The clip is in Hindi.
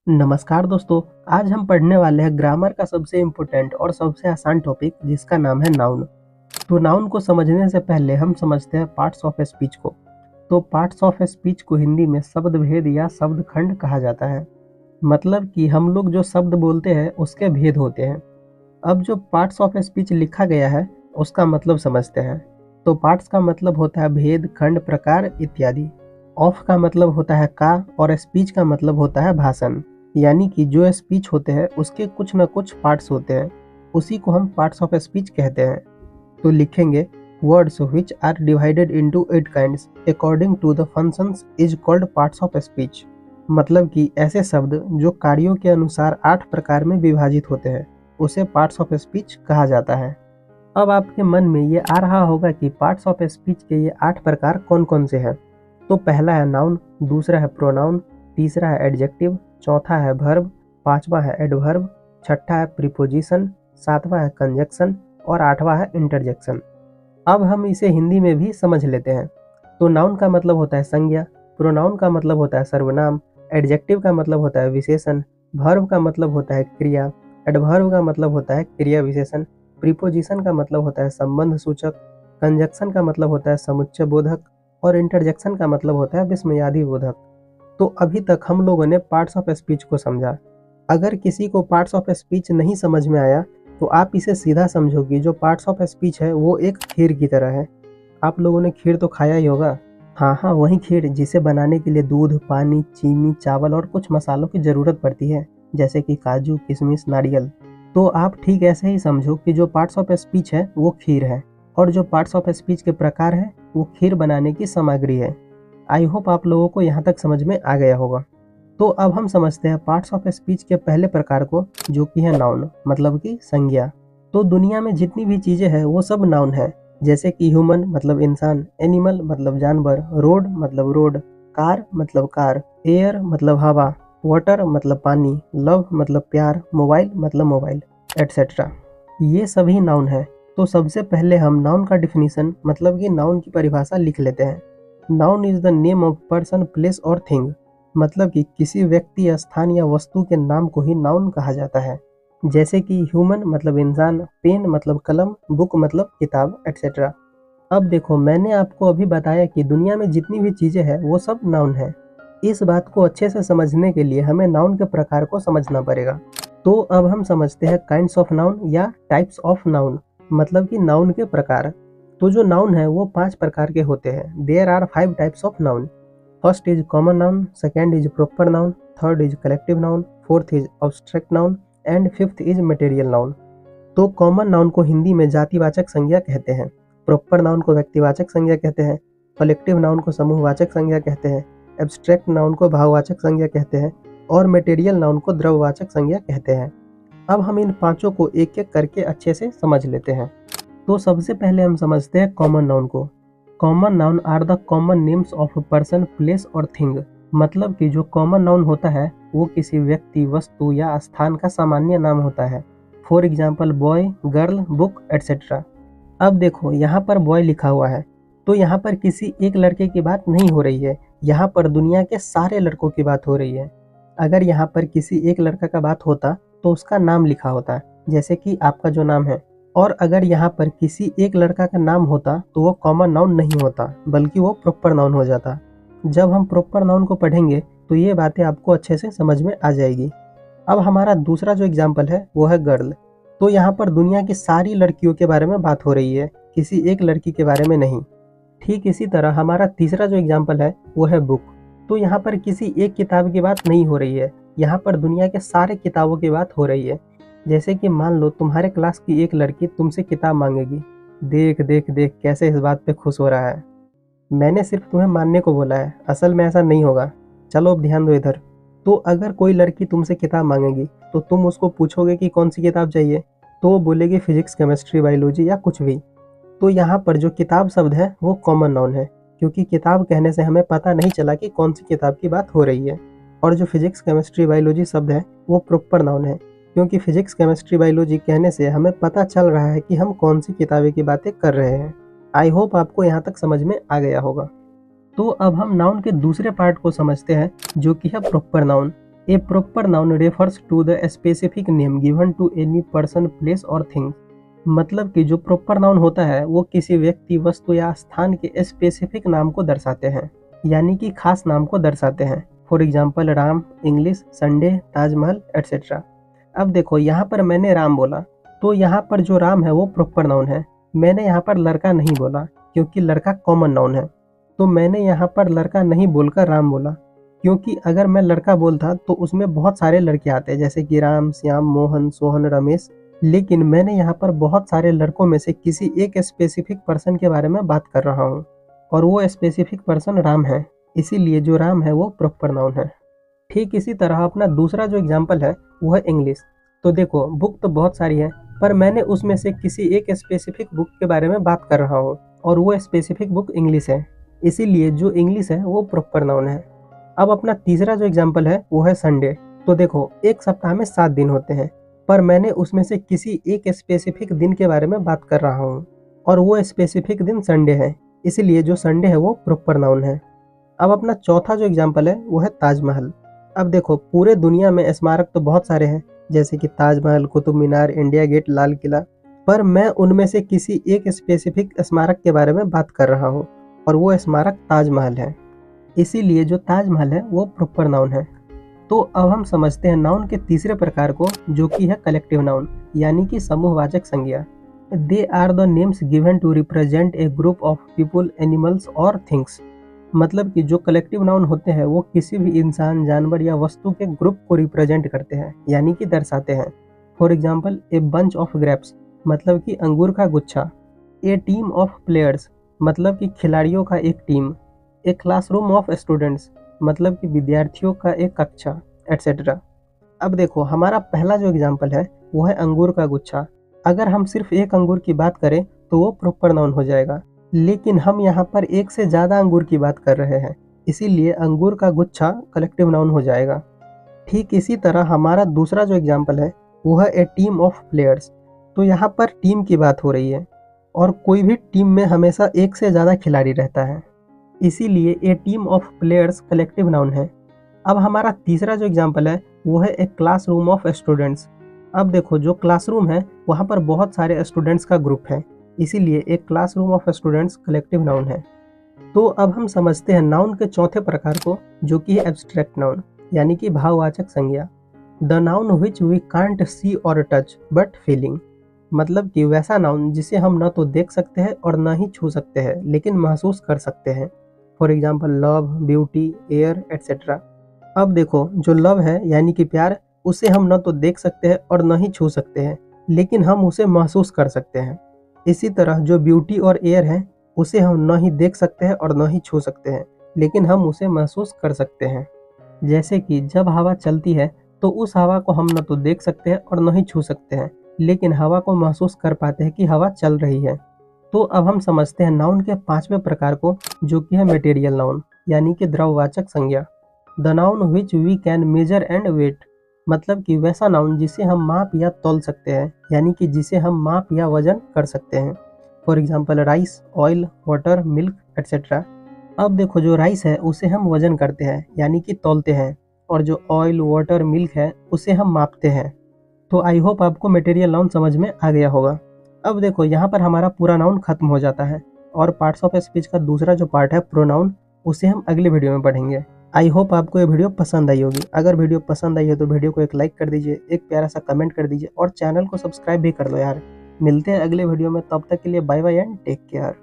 नमस्कार दोस्तों। आज हम पढ़ने वाले हैं ग्रामर का सबसे इम्पोर्टेंट और सबसे आसान टॉपिक जिसका नाम है नाउन। तो नाउन को समझने से पहले हम समझते हैं पार्ट्स ऑफ स्पीच को। तो पार्ट्स ऑफ स्पीच को हिंदी में शब्द भेद या शब्द खंड कहा जाता है। मतलब कि हम लोग जो शब्द बोलते हैं उसके भेद होते हैं। अब जो पार्ट्स ऑफ स्पीच लिखा गया है उसका मतलब समझते हैं। तो पार्ट्स का मतलब होता है भेद, खंड, प्रकार इत्यादि। ऑफ का मतलब होता है का और स्पीच का मतलब होता है भाषण। यानी कि जो स्पीच होते हैं उसके कुछ न कुछ पार्ट्स होते हैं, उसी को हम पार्ट्स ऑफ स्पीच कहते हैं। तो लिखेंगे words which are divided into 8 kinds according to the functions is called parts of speech. मतलब कि ऐसे शब्द जो कार्यों के अनुसार 8 प्रकार में विभाजित होते हैं उसे पार्ट्स ऑफ स्पीच कहा जाता है। अब आपके मन में ये आ रहा होगा कि पार्ट्स ऑफ स्पीच के ये 8 प्रकार कौन कौन से हैं। तो पहला है नाउन, दूसरा है प्रोनाउन, तीसरा है एडजेक्टिव, चौथा है वर्ब, पांचवा है एडवर्ब, छठा है प्रीपोजिशन, सातवां है कंजक्शन और आठवां है इंटरजेक्शन। अब हम इसे हिंदी में भी समझ लेते हैं। तो नाउन का मतलब होता है संज्ञा, प्रोनाउन का मतलब होता है सर्वनाम, एडजेक्टिव का मतलब होता है विशेषण, वर्ब का मतलब होता है क्रिया, एडवर्ब का मतलब होता है क्रिया विशेषण, प्रीपोजिशन का मतलब होता है संबंध सूचक, कंजक्शन का मतलब होता है समुच्चय बोधक और इंटरजेक्शन का मतलब होता है विस्मयादि बोधक। तो अभी तक हम लोगों ने पार्ट्स ऑफ स्पीच को समझा। अगर किसी को पार्ट्स ऑफ स्पीच नहीं समझ में आया तो आप इसे सीधा समझो कि जो पार्ट्स ऑफ स्पीच है वो एक खीर की तरह है। आप लोगों ने खीर तो खाया ही होगा। हाँ हाँ, वही खीर जिसे बनाने के लिए दूध, पानी, चीनी, चावल और कुछ मसालों की ज़रूरत पड़ती है, जैसे कि काजू, किशमिश, नारियल। तो आप ठीक ऐसे ही समझो कि जो पार्ट्स ऑफ स्पीच है वो खीर है और जो पार्ट्स ऑफ स्पीच के प्रकार है वो खीर बनाने की सामग्री है। आई होप आप लोगों को यहाँ तक समझ में आ गया होगा। तो अब हम समझते हैं पार्ट्स ऑफ स्पीच के पहले प्रकार को, जो कि है नाउन, मतलब कि संज्ञा। तो दुनिया में जितनी भी चीज़ें हैं वो सब नाउन है। जैसे कि ह्यूमन मतलब इंसान, एनिमल मतलब जानवर, रोड मतलब रोड, कार मतलब कार, एयर मतलब हवा, वाटर मतलब पानी, लव मतलब प्यार, मोबाइल मतलब मोबाइल, एटसेट्रा। ये सभी नाउन है। तो सबसे पहले हम नाउन का डिफिनीशन मतलब कि नाउन की परिभाषा लिख लेते हैं। Noun is the name of person, place और थिंग। मतलब कि किसी व्यक्ति, स्थान या वस्तु के नाम को ही नाउन कहा जाता है। जैसे कि ह्यूमन मतलब इंसान, पेन मतलब कलम, बुक मतलब किताब, एटसेट्रा। अब देखो, मैंने आपको अभी बताया कि दुनिया में जितनी भी चीज़ें हैं वो सब नाउन है। इस बात को अच्छे से समझने के लिए हमें नाउन के प्रकार को समझना पड़ेगा। तो अब हम समझते हैं काइंड्स ऑफ नाउन या टाइप्स ऑफ नाउन, मतलब कि नाउन के प्रकार। तो जो नाउन है वो 5 प्रकार के होते हैं। There are 5 types of noun. First is common noun, second is proper noun, third is collective noun, fourth is abstract noun and fifth is material noun. तो कॉमन नाउन को हिंदी में जातिवाचक संज्ञा कहते हैं, प्रॉपर नाउन को व्यक्तिवाचक संज्ञा कहते हैं, कलेक्टिव नाउन को समूहवाचक संज्ञा कहते हैं, एब्स्ट्रैक्ट नाउन को भाववाचक संज्ञा कहते हैं और मटेरियल नाउन को द्रव्यवाचक संज्ञा कहते हैं। अब हम इन पांचों को एक एक करके अच्छे से समझ लेते हैं। तो सबसे पहले हम समझते हैं कॉमन नाउन को। Common noun are the common names of person, place और थिंग। मतलब कि जो कॉमन नाउन होता है वो किसी व्यक्ति, वस्तु या स्थान का सामान्य नाम होता है। For example boy, girl, book etcetera. अब देखो, यहाँ पर बॉय लिखा हुआ है तो यहाँ पर किसी एक लड़के की बात नहीं हो रही है, यहाँ पर दुनिया के सारे लड़कों की बात हो रही है। अगर यहाँ पर किसी एक लड़का का बात होता तो उसका नाम लिखा होता, जैसे कि आपका जो नाम है। और अगर यहाँ पर किसी एक लड़का का नाम होता तो वो कॉमन नाउन नहीं होता, बल्कि वो प्रॉपर नाउन हो जाता। जब हम प्रॉपर नाउन को पढ़ेंगे तो ये बातें आपको अच्छे से समझ में आ जाएगी। अब हमारा दूसरा जो एग्जाम्पल है वो है गर्ल। तो यहाँ पर दुनिया की सारी लड़कियों के बारे में बात हो रही है, किसी एक लड़की के बारे में नहीं। ठीक इसी तरह हमारा तीसरा जो एग्जाम्पल है वो है बुक। तो यहाँ पर किसी एक किताब की बात नहीं हो रही है, यहाँ पर दुनिया के सारे किताबों की बात हो रही है। जैसे कि मान लो तुम्हारे क्लास की एक लड़की तुमसे किताब मांगेगी। देख देख देख कैसे इस बात पे खुश हो रहा है। मैंने सिर्फ तुम्हें मानने को बोला है, असल में ऐसा नहीं होगा। चलो अब ध्यान दो इधर। तो अगर कोई लड़की तुमसे किताब मांगेगी तो तुम उसको पूछोगे कि कौन सी किताब चाहिए, तो वो बोलेगी फिजिक्स, केमिस्ट्री, बायोलॉजी या कुछ भी। तो यहाँ पर जो किताब शब्द है वो कॉमन नाउन है, क्योंकि किताब कहने से हमें पता नहीं चला कि कौन सी किताब की बात हो रही है। और जो फिजिक्स, केमिस्ट्री, बायोलॉजी शब्द है वो प्रॉपर नाउन है, क्योंकि फिजिक्स, केमिस्ट्री, बायोलॉजी कहने से हमें पता चल रहा है कि हम कौन सी किताबें की बातें कर रहे हैं। आई होप आपको यहाँ तक समझ में आ गया होगा। तो अब हम नाउन के दूसरे पार्ट को समझते हैं, जो कि है proper noun. A proper noun refers to the specific name given to any person place और थिंग। मतलब कि जो प्रॉपर नाउन होता है वो किसी व्यक्ति वस्तु या स्थान के स्पेसिफिक नाम को दर्शाते हैं, यानी कि खास नाम को दर्शाते हैं। For example Ram, English, Sunday, Taj Mahal etcetera. अब देखो यहाँ पर मैंने राम बोला, तो यहाँ पर जो राम है वो प्रॉपर नाउन है। मैंने यहाँ पर लड़का नहीं बोला क्योंकि लड़का कॉमन नाउन है, तो मैंने यहाँ पर लड़का नहीं बोलकर राम बोला, क्योंकि अगर मैं लड़का बोलता तो उसमें बहुत सारे लड़के आते जैसे कि राम, श्याम, मोहन, सोहन, रमेश। लेकिन मैंने यहाँ पर बहुत सारे लड़कों में से किसी एक स्पेसिफिक पर्सन के बारे में बात कर रहा हूँ और वो स्पेसिफिक पर्सन राम है, इसीलिए जो राम है वो प्रॉपर नाउन है। ठीक इसी तरह अपना दूसरा जो एग्जाम्पल है वो है इंग्लिश। तो देखो बुक तो बहुत सारी है, पर मैंने उसमें से किसी एक स्पेसिफिक बुक के बारे में बात कर रहा हूँ और वो स्पेसिफिक बुक इंग्लिश है, इसीलिए जो इंग्लिश है वो प्रॉपर नाउन है। अब अपना तीसरा जो एग्जाम्पल है वो है संडे। तो देखो एक सप्ताह में 7 दिन होते हैं, पर मैंने उसमें से किसी एक स्पेसिफिक दिन के बारे में बात कर रहा हूँ और वो स्पेसिफिक दिन संडे है, इसीलिए जो संडे है वो प्रॉपर नाउन है। अब अपना चौथा जो एग्जाम्पल है वो है ताजमहल। अब देखो पूरे दुनिया में स्मारक तो बहुत सारे हैं जैसे कि ताजमहल, कुतुब मीनार, इंडिया गेट, लाल किला, पर मैं उनमें से किसी एक स्पेसिफिक स्मारक के बारे में बात कर रहा हूँ और वो स्मारक ताजमहल है, इसीलिए जो ताजमहल है वो प्रॉपर नाउन है। तो अब हम समझते हैं नाउन के तीसरे प्रकार को, जो कि है कलेक्टिव नाउन, यानी कि समूहवाचक संज्ञा। They are the names given to represent a group of people, animals और थिंग्स। मतलब कि जो कलेक्टिव नाउन होते हैं वो किसी भी इंसान, जानवर या वस्तु के ग्रुप को रिप्रेजेंट करते हैं, यानी कि दर्शाते हैं। For example a bunch of grapes, मतलब कि अंगूर का गुच्छा। ए टीम ऑफ प्लेयर्स, मतलब कि खिलाड़ियों का एक team. A classroom of students, मतलब कि विद्यार्थियों का एक कक्षा एटसेट्रा। अब देखो हमारा पहला जो एग्जाम्पल है वो है अंगूर का गुच्छा। अगर हम सिर्फ एक अंगूर की बात करें तो वो प्रॉपर नाउन हो जाएगा, लेकिन हम यहाँ पर एक से ज़्यादा अंगूर की बात कर रहे हैं, इसीलिए अंगूर का गुच्छा कलेक्टिव नाउन हो जाएगा। ठीक इसी तरह हमारा दूसरा जो एग्जाम्पल है वो है ए टीम ऑफ प्लेयर्स। तो यहाँ पर टीम की बात हो रही है और कोई भी टीम में हमेशा एक से ज़्यादा खिलाड़ी रहता है, इसीलिए a team of players collective noun है। अब हमारा तीसरा जो एग्जाम्पल है वो है ए क्लासरूम ऑफ स्टूडेंट्स। अब देखो जो क्लासरूम है वहाँ पर बहुत सारे स्टूडेंट्स का ग्रुप है, इसीलिए एक classroom of students collective noun है। तो अब हम समझते हैं नाउन के चौथे प्रकार को, जो कि है एब्स्ट्रैक्ट नाउन, यानी कि भाववाचक संज्ञा। The noun which we can't see or touch but feeling. मतलब कि वैसा नाउन जिसे हम न तो देख सकते हैं और न ही छू सकते हैं, लेकिन महसूस कर सकते हैं। For example love, beauty, air etcetera. अब देखो जो लव है यानी कि प्यार, उसे हम न तो देख सकते हैं और न ही छू सकते हैं, लेकिन हम उसे महसूस कर सकते हैं। इसी तरह जो ब्यूटी और एयर है उसे हम न ही देख सकते हैं और न ही छू सकते हैं, लेकिन हम उसे महसूस कर सकते हैं। जैसे कि जब हवा चलती है तो उस हवा को हम न तो देख सकते हैं और न ही छू सकते हैं, लेकिन हवा को महसूस कर पाते हैं कि हवा चल रही है। तो अब हम समझते हैं नाउन के पांचवें प्रकार को, जो कि है मटेरियल नाउन, यानी कि द्रववाचक संज्ञा। The noun which we can measure and weight. मतलब कि वैसा नाउन जिसे हम माप या तौल सकते हैं, यानी कि जिसे हम माप या वजन कर सकते हैं। For example rice, oil, water, milk etcetera. अब देखो जो राइस है उसे हम वजन करते हैं, यानी कि तौलते हैं, और जो ऑयल, वाटर, मिल्क है उसे हम मापते हैं। तो आई होप आपको मटेरियल नाउन समझ में आ गया होगा। अब देखो यहाँ पर हमारा पूरा नाउन खत्म हो जाता है और पार्ट्स ऑफ स्पीच का दूसरा जो पार्ट है प्रोनाउन, उसे हम अगले वीडियो में पढ़ेंगे। आई होप आपको ये वीडियो पसंद आई होगी। अगर वीडियो पसंद आई हो तो वीडियो को एक लाइक कर दीजिए, एक प्यारा सा कमेंट कर दीजिए और चैनल को सब्सक्राइब भी कर दो यार। मिलते हैं अगले वीडियो में, तब तक के लिए bye bye and take care.